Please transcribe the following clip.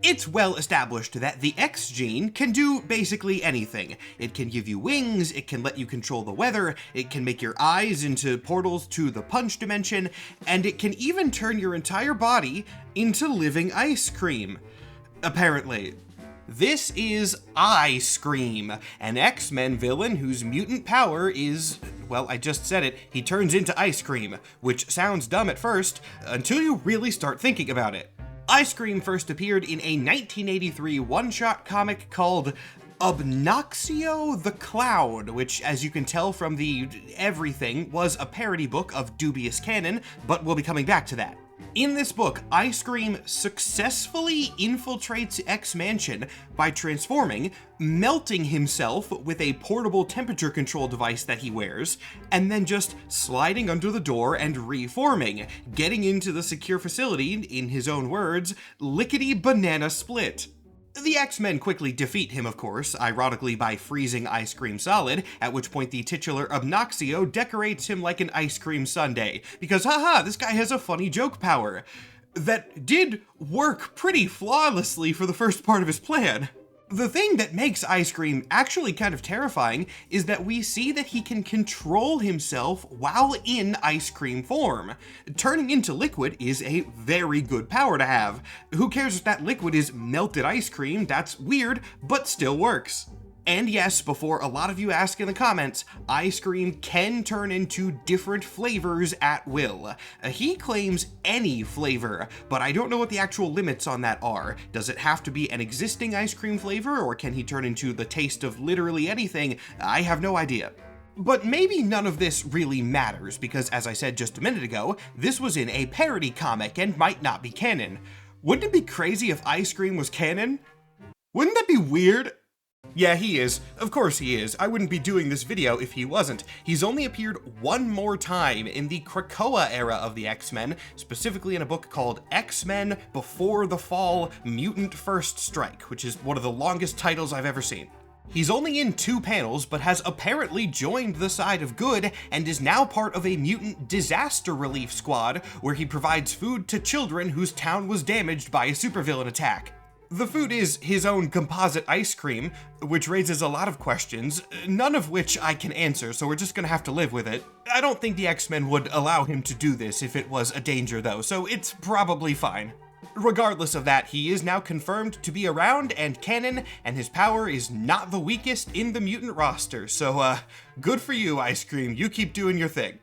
It's well established that the X gene can do basically anything. It can give you wings, it can let you control the weather, it can make your eyes into portals to the punch dimension, and it can even turn your entire body into living ice cream. Apparently. This is Eye-Scream, an X-Men villain whose mutant power is, well, I just said it, he turns into ice cream, which sounds dumb at first, until you really start thinking about it. Eye-Scream first appeared in a 1983 one-shot comic called Obnoxio the Cloud, which, as you can tell from the everything, was a parody book of dubious canon, but we'll be coming back to that. In this book, Eye-Scream successfully infiltrates X-Mansion by transforming, melting himself with a portable temperature control device that he wears, and then just sliding under the door and reforming, getting into the secure facility, in his own words, lickety-banana split. The X-Men quickly defeat him, of course, ironically by freezing Eye-Scream solid, at which point the titular Obnoxio decorates him like an ice cream sundae, because haha, this guy has a funny joke power. That did work pretty flawlessly for the first part of his plan. The thing that makes Eye-Scream actually kind of terrifying is that we see that he can control himself while in ice cream form. Turning into liquid is a very good power to have. Who cares if that liquid is melted ice cream? That's weird, but still works. And yes, before a lot of you ask in the comments, Eye-Scream can turn into different flavors at will. He claims any flavor, but I don't know what the actual limits on that are. Does it have to be an existing ice cream flavor, or can he turn into the taste of literally anything? I have no idea. But maybe none of this really matters, because as I said just a minute ago, this was in a parody comic and might not be canon. Wouldn't it be crazy if Eye-Scream was canon? Wouldn't that be weird? Yeah, he is. Of course he is. I wouldn't be doing this video if he wasn't. He's only appeared one more time in the Krakoa era of the X-Men, specifically in a book called X-Men Before the Fall Mutant First Strike, which is one of the longest titles I've ever seen. He's only in 2 panels, but has apparently joined the side of good and is now part of a mutant disaster relief squad where he provides food to children whose town was damaged by a supervillain attack. The food is his own composite ice cream, which raises a lot of questions, none of which I can answer, so we're just gonna have to live with it. I don't think the X-Men would allow him to do this if it was a danger though, so it's probably fine. Regardless of that, he is now confirmed to be around and canon, and his power is not the weakest in the mutant roster, so good for you, Eye-Scream, you keep doing your thing.